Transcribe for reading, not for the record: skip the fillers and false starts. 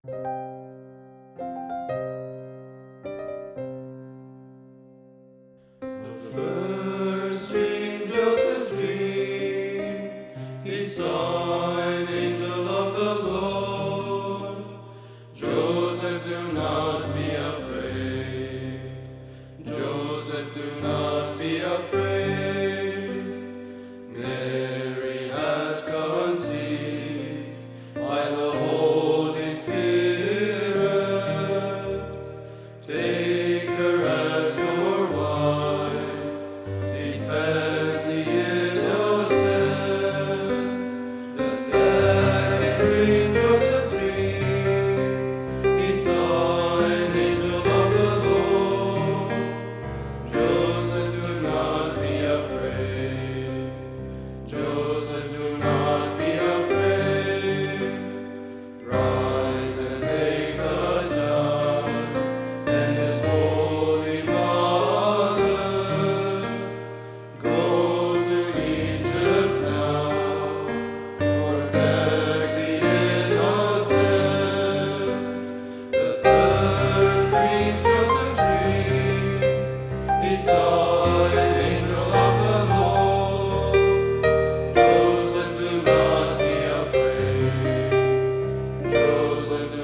The first dream Joseph dreamed, he saw an angel of the Lord. Joseph, do not be afraid. Joseph, do not be afraid. Mary has conceived by the Holy Spirit. Take her as your wife, defend the innocent. The second dream Joseph dreamed, he saw an angel of the Lord. Joseph, do not be afraid. Joseph, do not be afraid. Rise and take the child and his holy mother. Go to Egypt now, protect the innocent. The third dream Joseph dreamed, he saw an angel of the Lord. Joseph, do not be afraid. Joseph, do